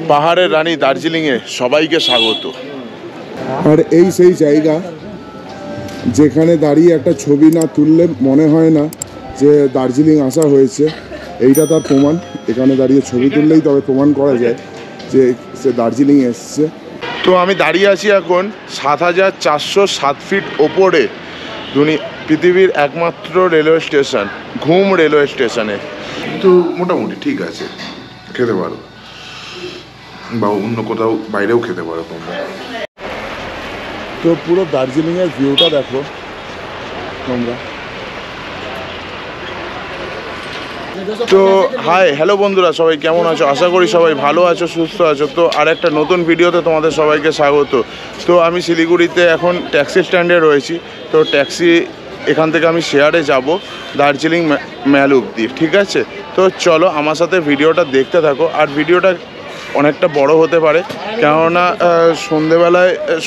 পাহাড়ের রানী দার্জিলিংয়ে সবাইকে স্বাগত। আর এই সেই জায়গা যেখানে দাঁড়িয়ে একটা ছবি না তুললে মনে হয় না যে দার্জিলিং আসা হয়েছে। এইটা তার প্রমাণ। এখানে দাঁড়িয়ে ছবি তুললেই তবে প্রমাণ করা যায় যে সে দার্জিলিং এসছে। তো আমি দাঁড়িয়ে আছি এখন ৭,৪০৭ ফিট ওপরে পৃথিবীর একমাত্র রেলওয়ে স্টেশন ঘুম রেলওয়ে স্টেশনে। তো মোটামুটি ঠিক আছে, খেতে পারো বা অন্য কোথাও বাইরেও খেতে পারো তোমরা। তো পুরো দার্জিলিংয়ের ভিউটা দেখো তোমরা। তো হাই হ্যালো বন্ধুরা, সবাই কেমন আছো? আশা করি সবাই ভালো আছো, সুস্থ আছো। তো আর একটা নতুন ভিডিওতে তোমাদের সবাইকে স্বাগত। তো আমি শিলিগুড়িতে এখন ট্যাক্সি স্ট্যান্ডে রয়েছি। তো ট্যাক্সি এখান থেকে আমি শেয়ারে যাব দার্জিলিং ম্যাল অবধি, ঠিক আছে? তো চলো আমার সাথে ভিডিওটা দেখতে থাকো। আর ভিডিওটা অনেকটা বড় হতে পারে, কেননা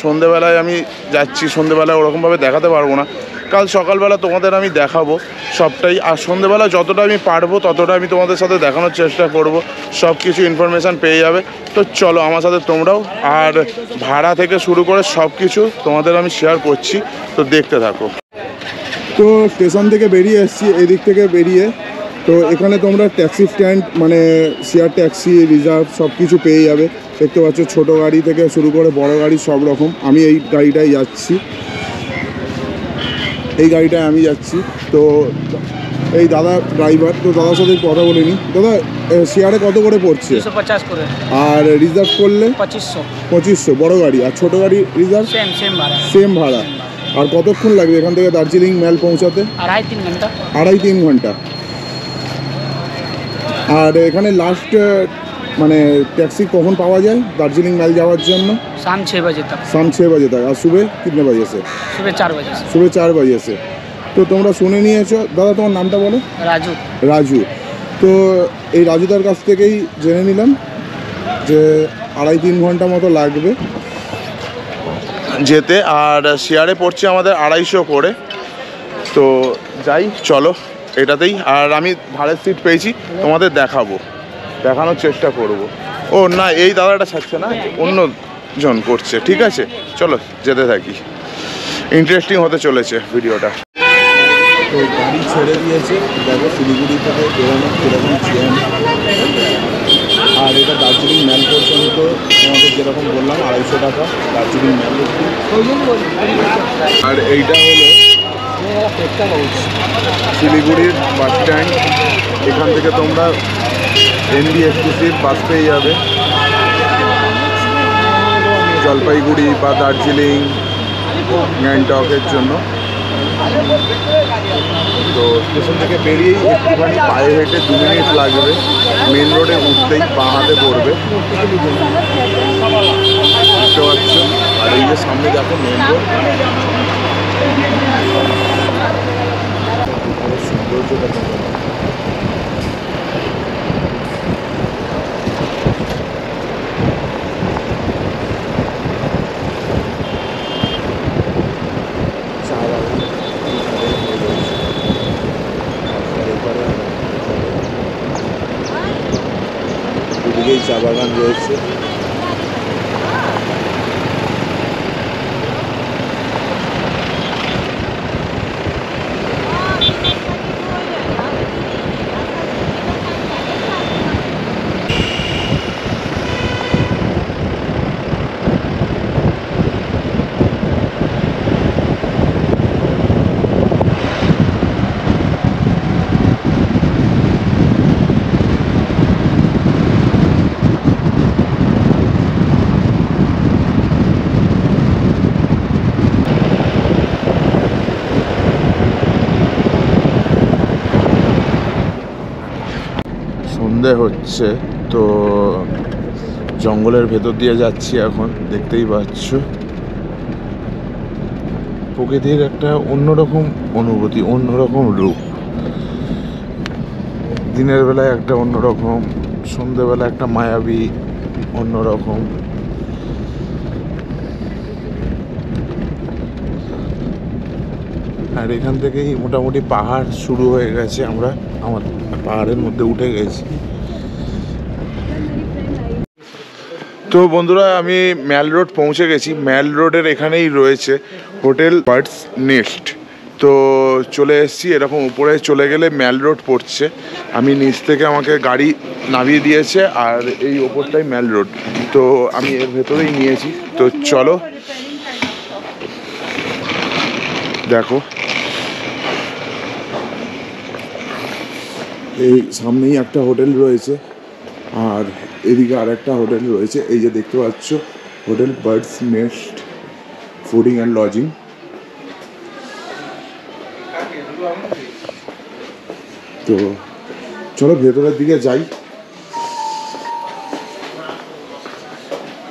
সন্ধেবেলায় আমি যাচ্ছি। সন্ধেবেলায় ওরকমভাবে দেখাতে পারবো না। কাল সকালবেলা তোমাদের আমি দেখাবো সবটাই। আর সন্ধেবেলা যতটা আমি পারবো ততটা আমি তোমাদের সাথে দেখানোর চেষ্টা করব। সব কিছু ইনফরমেশান পেয়ে যাবে। তো চলো আমার সাথে তোমরাও। আর ভাড়া থেকে শুরু করে সব কিছু তোমাদের আমি শেয়ার করছি, তো দেখতে থাকো। তো স্টেশন থেকে বেরিয়ে এসেছি, এদিক থেকে বেরিয়ে। তো এখানে তোমরা ট্যাক্সি স্ট্যান্ড মানে শেয়ার ট্যাক্সি রিজার্ভ সব কিছু পেয়ে যাবে। দেখতে পাচ্ছ ছোটো গাড়ি থেকে শুরু করে বড় গাড়ি সব রকম। আমি এই গাড়িটাই যাচ্ছি, এই গাড়িটায় আমি যাচ্ছি। তো এই দাদা ড্রাইভার, তো দাদার সাথে কথা বলে নিই। দাদা শেয়ারে কত করে পড়ছে? 250 করে। আর রিজার্ভ করলে 2500 বড় গাড়ি। আর ছোটো গাড়ি রিজার্ভ সেম ভাড়া। আর কতক্ষণ লাগবে এখান থেকে দার্জিলিং ম্যাল পৌঁছাতে? 2.5-3 ঘন্টা। 2.5-3 ঘন্টা। আর এখানে লাস্ট মানে ট্যাক্সি কখন পাওয়া যায় দার্জিলিং ম্যাল যাওয়ার জন্য? शाम 6 बजे तक। शाम 6 बजे तक। আর सुबह कितने बजे से? सुबह 4 बजे से। सुबह 4 बजे से। তো তোমরা শুনে নিয়েছো। দাদা তোমার নামটা বলো। রাজু। তো এই রাজুদার কাছ থেকেই জেনে নিলাম যে 2.5-3 ঘন্টা মতো লাগবে যেতে। আর শেয়ারে পড়ছে আমাদের 250 করে। তো যাই, চলো এটাতেই। আর আমি ভাড়ের সিট পেয়েছি, তোমাদের দেখানোর চেষ্টা করব। ও না, এই দাদাটা ছাড়ছে না, অন্যজন করছে। ঠিক আছে, চলো যেতে থাকি। ইন্টারেস্টিং হতে চলেছে ভিডিওটা। তো গাড়ি ছেড়ে দিয়েছে, দেখো শিলিগুড়ি থেকে বেরোনো কীরকম ট্রেন। আর এটা দার্জিলিং ম্যাল পর্যন্ত তোমাদের যেরকম বললাম 250 টাকা দার্জিলিং ম্যাল। আর এইটা হলো শিলিগুড়ির বাস স্ট্যান্ড। এখান থেকে তোমরা এমবি এক্সক্লুসিভ বাস পেয়ে যাবে জলপাইগুড়ি বা দার্জিলিং গ্যাংটকের জন্য। তো স্টেশন থেকে বেরিয়েই একটুখানি পায়ে হেঁটে 2 মিনিট লাগবে। মেন রোডে উঠতেই বাঁ হাতে পড়বে, বুঝতে পারছো? আর এই যে সামনে দেখো মেন রোড। সৌন্দর্যটা দুদিকেই চা বাগান রয়েছে। সন্ধে হচ্ছে, তো জঙ্গলের ভেতর দিয়ে যাচ্ছি এখন। দেখতেই পাচ্ছ প্রকৃতির একটা অন্যরকম অনুভূতি, অন্যরকম রূপ। দিনের বেলায় একটা অন্যরকম, সন্ধ্যেবেলা একটা মায়াবী অন্যরকম। আর এখান থেকেই মোটামুটি পাহাড় শুরু হয়ে গেছে। আমার পাহাড়ের মধ্যে উঠে গেছি। তো বন্ধুরা আমি ম্যাল রোড পৌঁছে গেছি। ম্যাল রোডের এখানেই রয়েছে হোটেল বার্ডস নেস্ট। তো চলে এসেছি, এরকম উপরে চলে গেলে ম্যাল রোড পড়ছে। আমি নিচ থেকে আমাকে গাড়ি নামিয়ে দিয়েছে আর এই ওপরটাই ম্যাল রোড। তো আমি এর ভেতরেই নিয়েছি। তো চলো দেখো, এই সামনেই একটা হোটেল রয়েছে আর এদিকে আর একটা হোটেল রয়েছে। এই যে দেখতে পাচ্ছ hotel birds nest fooding and lodging. তো চলো ভেতরের দিকে যাই।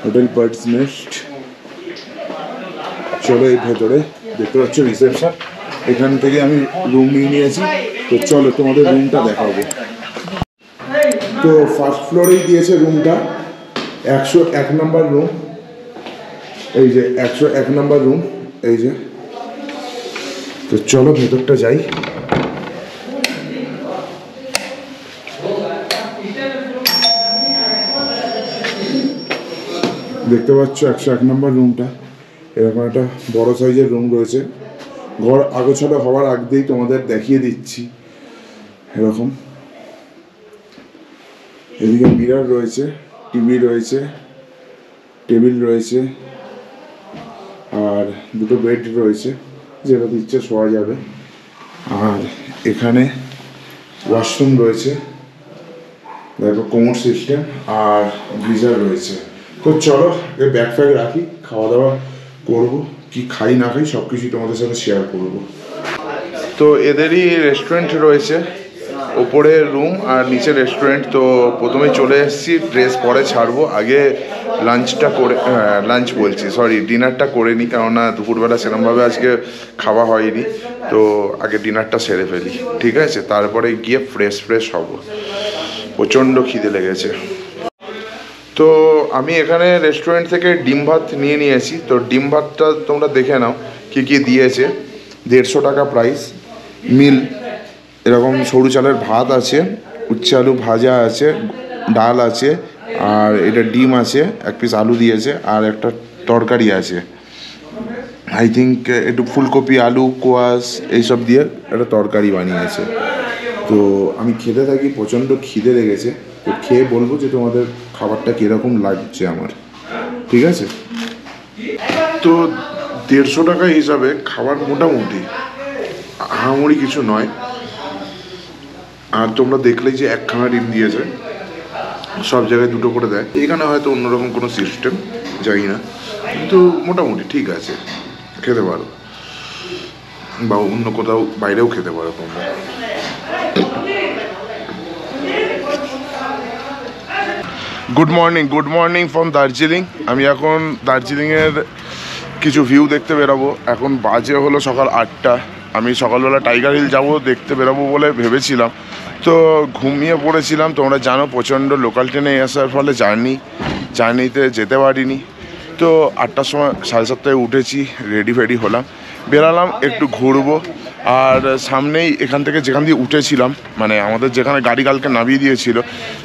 হোটেল বার্ডস নেস্ট, চলো এই ভেতরে দেখতে পাচ্ছ রিসেপশন, এখান থেকে আমি রুম নিয়ে নিয়েছি। তো চলো তোমাদের রুমটা দেখাবো। তো ফার্স্ট ফ্লোরেই দিয়েছে রুমটা, 101 নম্বর রুম। এই যে 101 নম্বর রুম, এই যে। তো চলো ভেতরটা যাই। দেখতে পাচ্ছ 101 নম্বর রুমটা, এরকম একটা বড় সাইজের রুম রয়েছে। ঘর আগোছালো হওয়ার আগ দিয়েই তোমাদের দেখিয়ে দিচ্ছি এরকম। এদিকে মিরর রয়েছে, টিভি রয়েছে, টেবিল রয়েছে আর দুটো বেড রয়েছে, যেটা ইচ্ছে শোয়া যাবে। আর এখানে ওয়াশরুম রয়েছে, দেখো কোমোড সিস্টেম আর গিজার রয়েছে। তো চলো ব্যাগ ফ্যাগ রাখি, খাওয়া দাওয়া করবো, কি খাই না খাই সব কিছুই তোমাদের সাথে শেয়ার করবো। তো এদেরই রেস্টুরেন্ট রয়েছে, ওপরে রুম আর নিচে রেস্টুরেন্ট। তো প্রথমেই চলে এসেছি, ড্রেস পরে ছাড়বো, আগে লাঞ্চটা করে, লাঞ্চ বলছি সরি ডিনারটা করে নিই, কেননা দুপুরবেলা সেরকমভাবে আজকে খাওয়া হয়নি। তো আগে ডিনারটা সেরে ফেলি, ঠিক আছে? তারপরে গিয়ে ফ্রেশ হব, প্রচণ্ড খিদে লেগেছে। তো আমি এখানে রেস্টুরেন্ট থেকে ডিম ভাত নিয়ে নিয়েছি। তো ডিম ভাতটা তোমরা দেখে নাও কী কী দিয়েছে। 150 টাকা প্রাইস, মিল এরকম সরু চালের ভাত আছে, উচ্ছে আলু ভাজা আছে, ডাল আছে, আর এটা ডিম আছে, 1 পিস আলু দিয়েছে, আর একটা তরকারি আছে, আই থিঙ্ক একটু ফুলকপি আলু কোয়াশ এইসব দিয়ে একটা তরকারি বানিয়েছে। তো আমি খেতে থাকি, প্রচণ্ড খিদে লেগেছে। তো খেয়ে বলবো যে তোমাদের খাবারটা কীরকম লাগছে আমার, ঠিক আছে? তো 150 টাকা হিসাবে খাবার মোটামুটি আহামরি কিছু নয়। আর তোমরা দেখলেই যে 1খানা ডিম দিয়েছে, সব জায়গায় 2টো করে দেয়। এখানে হয়তো অন্যরকম কোনো সিস্টেম, জানি না, কিন্তু মোটামুটি ঠিক আছে, খেতে পারো, বা অন্য কোথাও বাইরেও খেতে পারো তোমরা। Good morning from Darjeeling. আমি এখন দার্জিলিংয়ের কিছু ভিউ দেখতে বেরোবো। এখন বাজে হলো সকাল 8টা। আমি সকালবেলা টাইগার হিল যাব দেখতে বেরোবো বলে ভেবেছিলাম, তো ঘুমিয়ে পড়েছিলাম। তোমরা জানো প্রচণ্ড লোকাল ট্রেনে আসার ফলে জার্নিতে যেতে পারিনি। তো 8টার সময় 7:30টায় উঠেছি, রেডি ফেডি হলাম, বেরালাম একটু ঘুরবো। আর সামনেই এখান থেকে যেখান দিয়ে উঠেছিলাম, মানে আমাদের যেখানে গাড়ি কালকে নামিয়ে দিয়েছিল,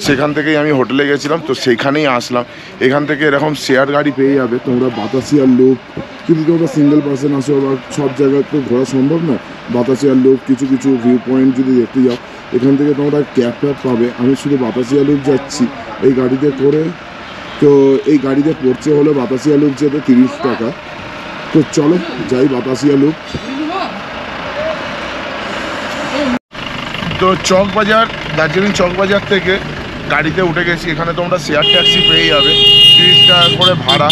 সেখান থেকেই আমি হোটেলে গেছিলাম। তো সেইখানেই আসলাম। এখান থেকে এরকম শেয়ার গাড়ি পেয়ে যাবে তোমরা বাতাসিয়ার লুপ, কিন্তু তোমরা সিঙ্গেল পার্সন আসো বা সব জায়গায় তো ঘোরা সম্ভব না। বাতাসিয়ার লুপ, কিছু ভিউ পয়েন্ট যদি দেখতে যাও, এখান থেকে তোমরা ক্যাব পাবে। আমি শুধু বাতাসিয়া লুপ যাচ্ছি এই গাড়িতে করে। তো এই গাড়িতে পড়ছে হলো বাতাসিয়া লুপ যেতে 30 টাকা। তো চলো যাই বাতাসিয়া লুপ। তো দার্জিলিং চকবাজার থেকে গাড়িতে উঠে গেছি। এখানে তোমরা শেয়ার ট্যাক্সি পেয়ে যাবে, 30 টাকা করে ভাড়া।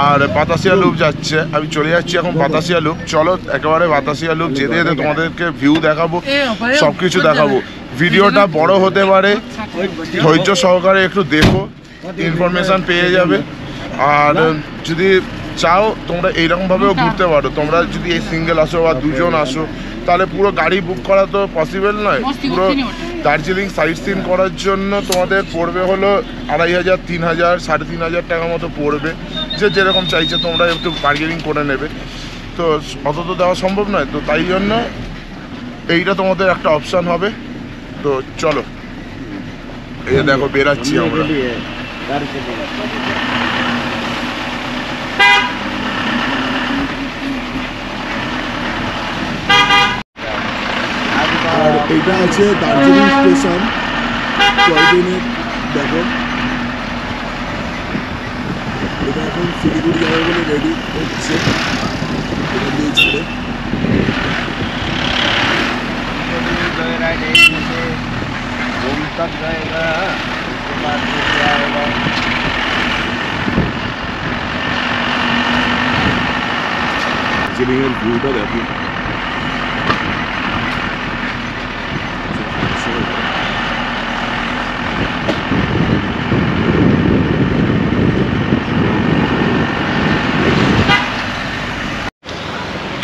আর বাতাসিয়া লুপ যাচ্ছে, আমি চলে যাচ্ছি এখন বাতাসিয়া লুপ। চলো একেবারে বাতাসিয়া লুপ যেতে যেতে তোমাদেরকে ভিউ দেখাবো, সব কিছু দেখাবো। ভিডিওটা বড় হতে পারে, ধৈর্য সহকারে একটু দেখো, ইনফরমেশান পেয়ে যাবে। আর যদি চাও তোমরা এইরকমভাবেও ঘুরতে পারো। তোমরা যদি এই সিঙ্গেল আসো বা 2জন আসো, তাহলে পুরো গাড়ি বুক করা তো পসিবল নয়। পুরো দার্জিলিং সাইট সিন করার জন্য তোমাদের পড়বে হলো 2500, 3000, 3500 টাকা মতো পড়বে। যে যেরকম চাইছে তোমরা একটু বার্গেনিং করে নেবে। তো অত তো দেওয়া সম্ভব নয়, তো তাই জন্য এইটা তোমাদের একটা অপশান হবে। তো চলো, এই দেখো বেরাচ্ছি আমরা। এটা আছে দার্জিলিং স্টেশন টয় ট্রেনের। দেখো এটা এখন শিলিগুড়ি যাবে বলে রেডি হচ্ছে, এটা দিয়ে ছেড়ে। দার্জিলিংয়ের ভিউটা দেখো।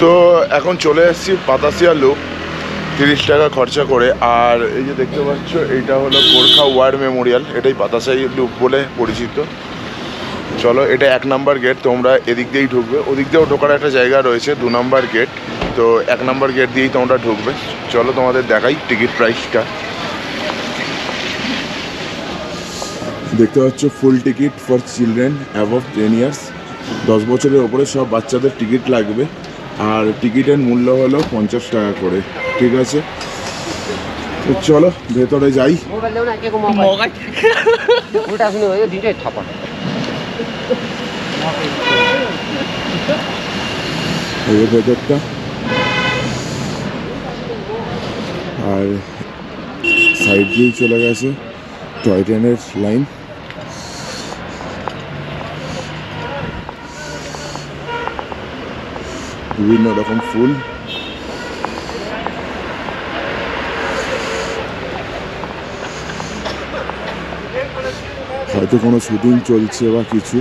তো এখন চলে এসেছি পাতাসিয়া লুপ, 30 টাকা খরচা করে। আর এই যে দেখতে পাচ্ছ এইটা হলো গোর্খা ওয়ার মেমোরিয়াল, এটাই পাতাসিয়া লুপ বলে পরিচিত। চলো, এটা 1 নাম্বার গেট, তোমরা এদিক দিয়েই ঢুকবে। ওদিক দিয়েও ঢোকার একটা জায়গা রয়েছে, 2 নাম্বার গেট। তো 1 নাম্বার গেট দিয়েই তোমরা ঢুকবে। চলো তোমাদের দেখাই টিকিট প্রাইসটা। দেখতে পাচ্ছ full ticket for children above 10 years, 10 বছরের ওপরে সব বাচ্চাদের টিকিট লাগবে। আর টিকিটের মূল্য হলো 50 টাকা করে, ঠিক আছে? তো চলো ভেতরে যাই। এই ভেতরটা, আর সাইড দিয়েই চলে গেছে টয় ট্রেনের লাইন। বিভিন্ন রকম ফুল, হয়তো কোনো শুটিং চলছে বা কিছু।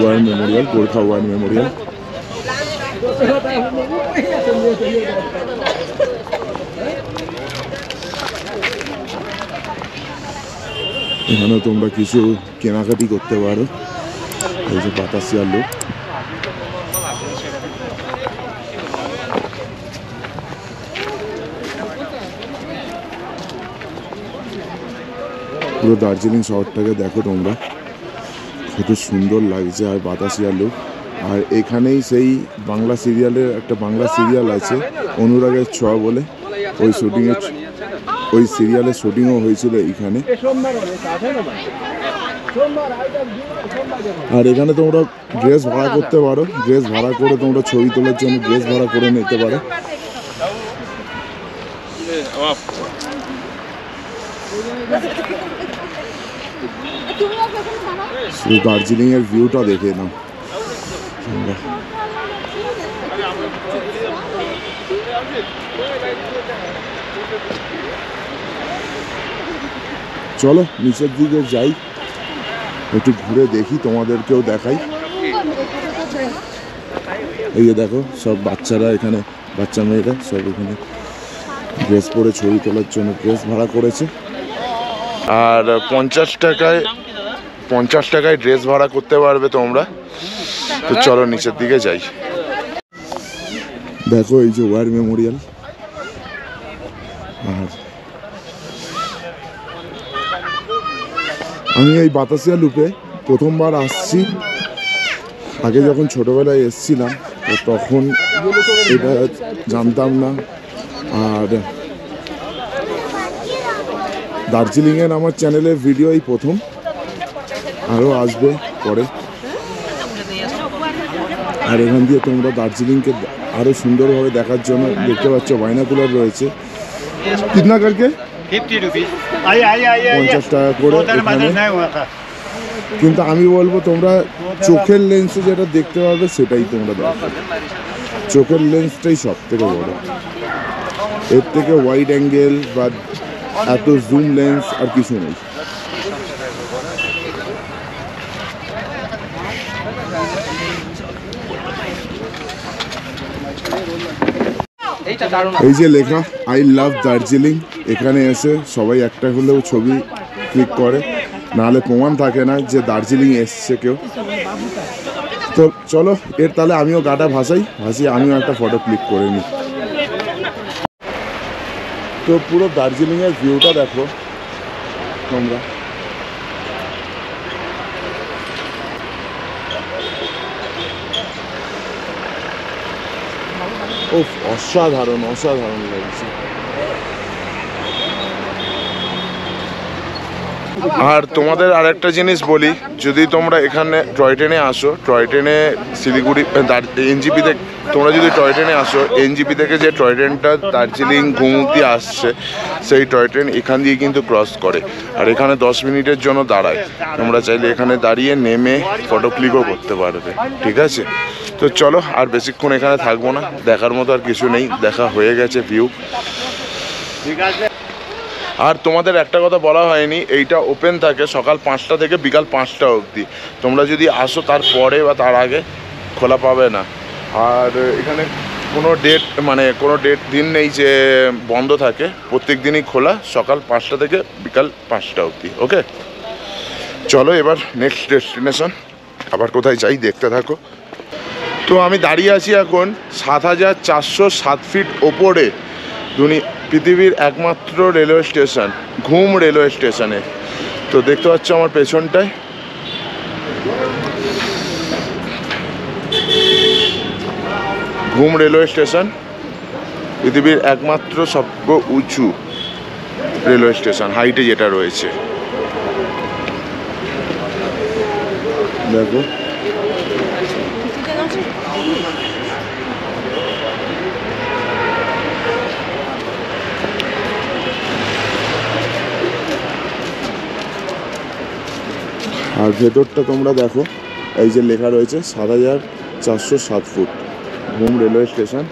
War memorial, Gorkha war memorial. এখানে তোমরা কিছু কেনাকাটি করতে পারো। এই যে পাতাসিয়া লুপ, পুরো দার্জিলিং শহরটাকে দেখো তোমরা, কত সুন্দর লাগছে। আর বাতাসিয়া লুপ, আর এখানেই সেই বাংলা সিরিয়ালের একটা বাংলা সিরিয়াল আছে অনুরাগের ছোঁয়া বলে, ওই সিরিয়ালের শুটিংও হয়েছিল এইখানে। আর এখানে তোমরা ড্রেস ভাড়া করতে পারো, ড্রেস ভাড়া করে তোমরা ছবি তোলার জন্য ড্রেস ভাড়া করে নিতে পারো। দার্জিলিং এর ভিউটা দেখে নাও। চলো নিচের দিকে যাই, একটু ঘুরে দেখি, তোমাদেরকেও দেখাই। এই যে দেখো সব বাচ্চারা এখানে, বাচ্চা মেয়েরা সব এখানে ড্রেস পরে ছবি তোলার জন্য ড্রেস ভাড়া করেছে। আর 50 টাকায় ড্রেস ভাড়া করতে পারবে তোমরা। তো চলো নিচের দিকে যাই। দেখো এই যে ওয়ার মেমোরিয়াল। আর আমি এই বাতাসিয়া লুপে প্রথমবার আসছি। আগে যখন ছোটবেলায় এসছিলাম তো তখন এটা জানতাম না। আর দার্জিলিংয়ের আমার চ্যানেলের ভিডিও এই প্রথম, আরও আসবে পরে। আর এখান দিয়ে তোমরা দার্জিলিংকে আরও সুন্দরভাবে দেখার জন্য দেখতে পাচ্ছ বাইনাকুলার রয়েছে। কিতনা করকে 50 रुपीस। 50 টাকা করে এখানে। কিন্তু আমি বলবো তোমরা চোখের লেন্সে যেটা দেখতে পাবে সেটাই তোমরা দেখো। চোখের লেন্সটাই সব থেকে বড়, এর থেকে ওয়াইড অ্যাঙ্গেল বা এত জুম লেন্স আর কিছু নেই। এই যে লেখা আই লাভ দার্জিলিং, এখানে এসে সবাই একটা হলেও ছবি ক্লিক করে, নাহলে প্রমাণ থাকে না যে দার্জিলিং এসছে কেউ। তো চলো এর তাহলে আমিও গাটা ভাসিয়ে আমিও একটা ফটো ক্লিক করে নিই। তো পুরো দার্জিলিংয়ের ভিউটা দেখো তোমরা। ও অসাধারণ অসাধারণ লাগছে। আর তোমাদের আরেকটা জিনিস বলি, যদি তোমরা এখানে টয় ট্রেনে আসো, টয় ট্রেনে শিলিগুড়ি এনজিপি থেকে তোমরা যদি টয় ট্রেনে আসো, এনজিপি থেকে যে টয় ট্রেনটা দার্জিলিং ঘুমতি আসছে, সেই টয় ট্রেন এখান দিয়ে কিন্তু ক্রস করে, আর এখানে 10 মিনিটের জন্য দাঁড়ায়। তোমরা চাইলে এখানে দাঁড়িয়ে নেমে ফটো ক্লিকও করতে পারবে, ঠিক আছে? তো চলো, আর বেশিক্ষণ এখানে থাকবো না, দেখার মতো আর কিছু নেই, দেখা হয়ে গেছে ভিউ। ঠিক আছে। আর তোমাদের একটা কথা বলা হয়নি, এইটা ওপেন থাকে সকাল 5টা থেকে বিকাল 5টা অবধি। তোমরা যদি আসো তারপরে বা তার আগে খোলা পাবে না। আর এখানে কোনো ডেট দিন নেই যে বন্ধ থাকে, প্রত্যেক দিনই খোলা সকাল 5টা থেকে বিকাল 5টা অবধি। ওকে, চলো এবার নেক্সট ডেস্টিনেশন আবার কোথায় যাই দেখতে থাকো। তো আমি দাঁড়িয়ে আছি এখন 7,407 ফিট ওপরে পৃথিবীর একমাত্র রেলওয়ে স্টেশন, ঘুম রেলওয়ে স্টেশনে। তো দেখতে পাচ্ছ আমার পেছনটায় ঘুম রেলওয়ে স্টেশন, পৃথিবীর একমাত্র সবচেয়ে উঁচু রেলওয়ে স্টেশন, হাইটে যেটা রয়েছে। দেখো আর ভেতরটা তোমরা দেখো, এই যে লেখা রয়েছে 7,407 ফুট ঘুম রেলওয়ে স্টেশন।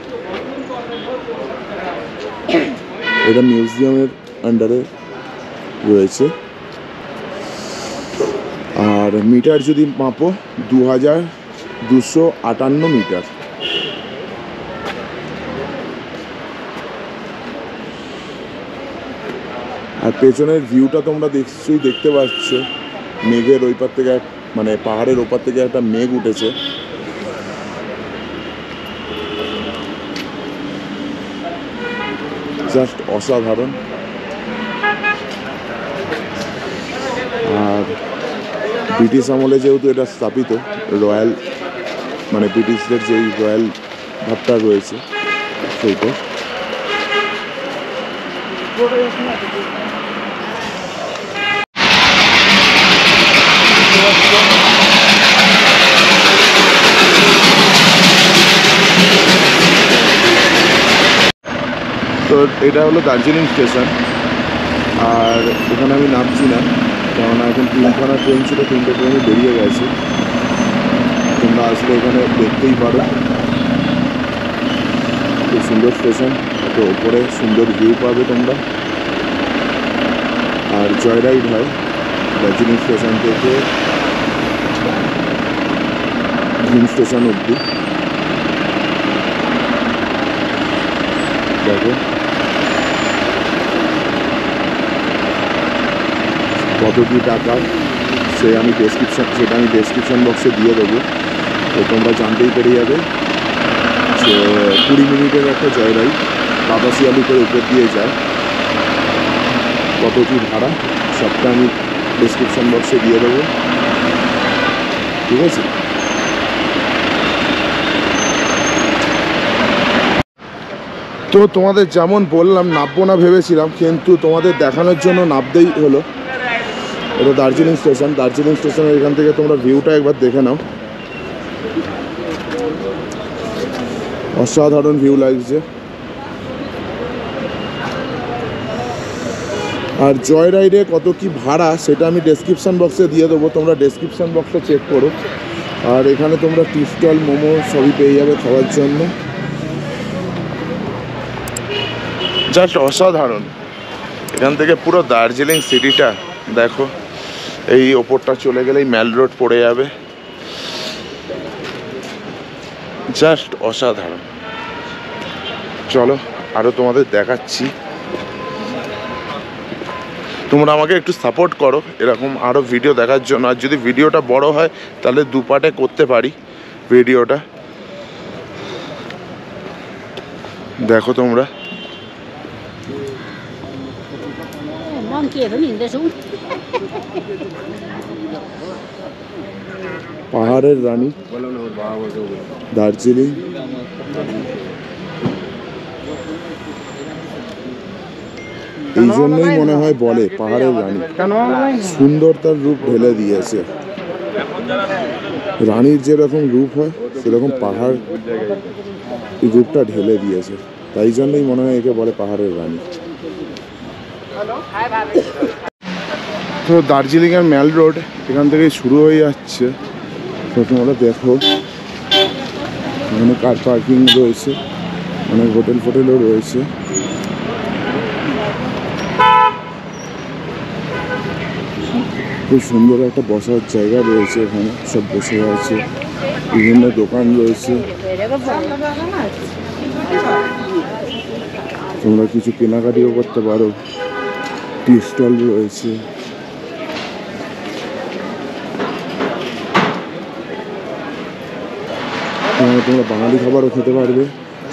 এটা মিউজিয়ামের আন্ডারে রয়েছে। আর মিটার যদি মাপো 2,258 মিটার। আর পেছনের ভিউটা তোমরা নিশ্চয়ই দেখতে পাচ্ছ, মেঘের ওই পার থেকে পাহাড়ের ওপার থেকে একটা মেঘ উঠেছে। জাস্ট অসাধারণ। আর ব্রিটিশ আমলে যেহেতু এটা স্থাপিত, রয়্যাল ব্রিটিশদের যেই রয়্যাল ভাবটা রয়েছে সেইটা। তো এটা হলো দার্জিলিং স্টেশন। আর এখানে আমি নামছি না, কেননা এখন 3খানা ট্রেন ছিল, 3টে ট্রেনে বেরিয়ে গেছে। তোমরা আসলে এখানে দেখতেই পারো, খুব সুন্দর স্টেশন, তো ওপরে সুন্দর ভিউ পাবে তোমরা। আর জয় রাইড হয় দার্জিলিং স্টেশন থেকে ঘুম স্টেশন অবধি। দেখো কত কী টাকা, সেটা আমি ডেসক্রিপশন বক্সে দিয়ে দেবো। তো তোমরা জানতেই পেরে যাবে যে 20 মিনিটের একটা জয় রাইড কাপাসিয়া লুপের উপর দিয়ে যায়। কত কী ভাড়া সবটা আমি ডেসক্রিপশন বক্সে দিয়ে দেবো, ঠিক আছে? তো তোমাদের যেমন বললাম, নামবো না ভেবেছিলাম, কিন্তু তোমাদের দেখানোর জন্য নামতেই হলো। এটা দার্জিলিং স্টেশন। দার্জিলিং স্টেশনের এখান থেকে তোমরা ভিউটা একবার দেখে নাও, অসাধারণ ভিউ লাগছে। আর জয় রাইডে কত কি ভাড়া সেটা আমি ডেসক্রিপশন বক্সে দিয়ে দেবো, তোমরা ডেসক্রিপশন বক্সে চেক করো। আর এখানে তোমরা টি স্টল, মোমো সবই পেয়ে যাবে খাওয়ার জন্য। জাস্ট অসাধারণ। এখান থেকে পুরো দার্জিলিং সিটিটা দেখো, এই ওপরটা চলে গেলেই ম্যাল রোড পড়ে যাবে। জাস্ট অসাধারণ। চলো আরও তোমাদের দেখাচ্ছি। তোমরা আমাকে একটু সাপোর্ট করো এরকম আরও ভিডিও দেখার জন্য। আর যদি ভিডিওটা বড় হয় তাহলে 2 পার্টে করতে পারি ভিডিওটা। দেখো তোমরা পাহাড়ের রানী দার্জিলিং। এই জন্যই মনে হয় বলে পাহাড়ের রানী, সুন্দর তার রূপ ঢেলে দিয়েছে। রানীর যেরকম রূপ হয় সেরকম পাহাড় রূপটা ঢেলে দিয়েছে, তাই জন্যই মনে হয় একে বলে পাহাড়ের রানী। তো দার্জিলিংয়ের ম্যাল রোড এখান থেকেই শুরু হয়ে যাচ্ছে। তো তোমরা দেখো এখানে কার পার্কিং রয়েছে, অনেক হোটেল ফোটেলও রয়েছে। খুব সুন্দর একটা বসার জায়গা রয়েছে, এখানে সব বসে আছে, বিভিন্ন দোকান রয়েছে, তোমরা কিছু কেনাকাটিও করতে পারো। টি স্টল রয়েছে। তোমরা বাঙালি খাবারও খেতে পারবে,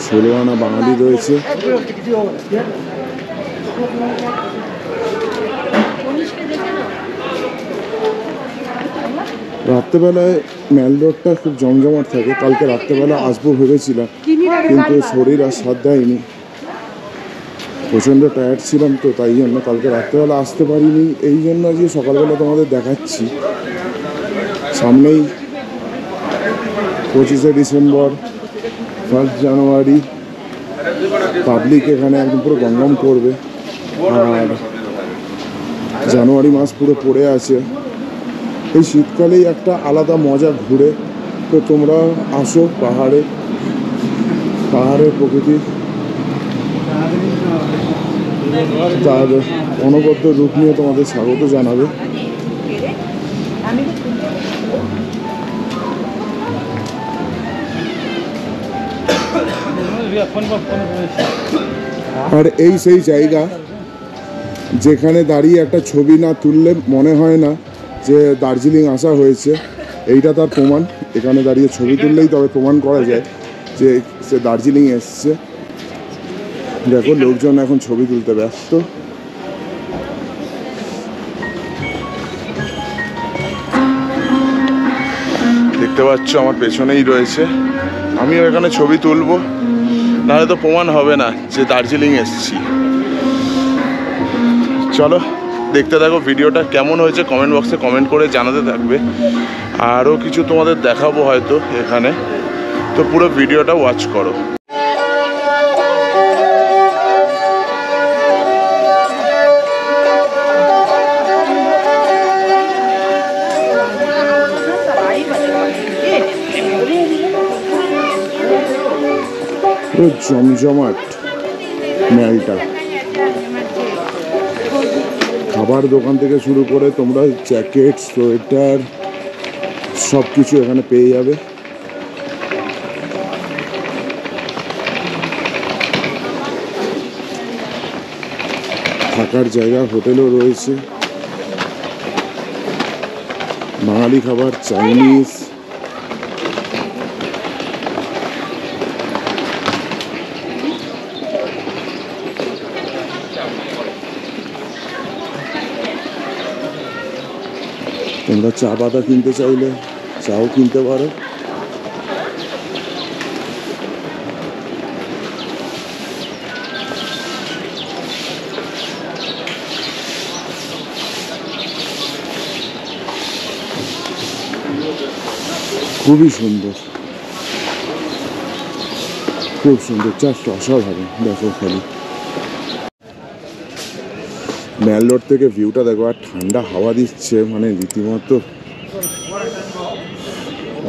16 আনা বাঙালি রয়েছে। রাত্রেবেলায় ম্যাল রোডটা খুব জমজমাট থাকে। কালকে রাত্রেবেলা আসবো ভেবেছিলাম, কিন্তু শরীর আর সাথ দেয়নি, প্রচণ্ড টায়ার্ড ছিলাম, তো তাই জন্য কালকে রাত্রেবেলা আসতে পারিনি। এই জন্য আজকে সকালবেলা তোমাদের দেখাচ্ছি। সামনেই 25শে ডিসেম্বর, 1 জানুয়ারি পাবলিক এখানে একদম পুরো গঙ্গম করবে, আর জানুয়ারি মাস পুরো পড়ে আছে। এই শীতকালেই একটা আলাদা মজা ঘুরে। তো তোমরা আসো পাহাড়ের প্রকৃতি তার অনবদ্য রূপ নিয়ে তোমাদের স্বাগত জানাবে। আর এই সেই জায়গা যেখানে দাঁড়িয়ে একটা ছবি না তুললে মনে হয় না যে দার্জিলিং আসা হয়েছে। এইটা তার প্রমাণ। এখানে দাঁড়িয়ে ছবি তুললেই তবে প্রমাণ করা যায় যে সে দার্জিলিং এসছে। দেখো লোকজন এখন ছবি তুলতে ব্যস্ত। দেখতে পাচ্ছ আমার পেছনেই রয়েছে, আমিও এখানে ছবি তুলবো, নাহলে তো প্রমাণ হবে না যে দার্জিলিং এসছি। চলো দেখতে থাকো ভিডিওটা, কেমন হয়েছে কমেন্ট বক্সে কমেন্ট করে জানাতে থাকবে। আরও কিছু তোমাদের দেখাবো হয়তো এখানে, তো পুরো ভিডিওটা ওয়াচ করো। জমজমাট মেলটা, খাবার দোকান থেকে শুরু করে তোমরা জ্যাকেট, সোয়েটার সব কিছু এখানে পেয়ে যাবে। থাকার জায়গা, হোটেলও রয়েছে। বাঙালি খাবার, চাইনিজ, তোমরা চা পাতা কিনতে চাইলে চাও কিনতে পারো। খুবই সুন্দর, খুব সুন্দর, জাস্ট অসাধারণ। দেখো খালি ম্যাল রোড থেকে ভিউটা দেখো, আর ঠান্ডা হাওয়া দিচ্ছে, মানে রীতিমতো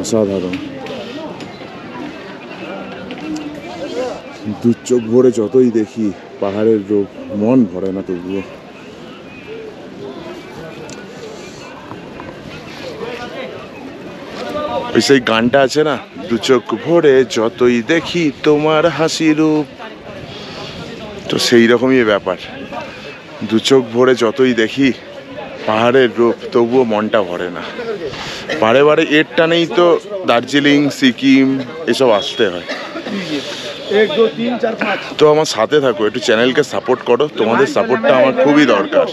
অসাধারণ। দু চোখ ভরে যতই দেখি পাহাড়ের রূপ, মন ভরে না তবুও। ওই সেই গানটা আছে না, দু চোখ ভরে যতই দেখি তোমার হাসি রূপ, তো সেই রকমই ব্যাপার। দু চোখ ভরে যতই দেখি পাহাড়ের রূপ, তবুও মনটা ভরে না। বারে বারে এর টানেই তো দার্জিলিং, সিকিম এসব আসতে হয়। তো আমার সাথে থাকো, একটু চ্যানেলকে সাপোর্ট করো, তোমাদের সাপোর্টটা আমার খুবই দরকার।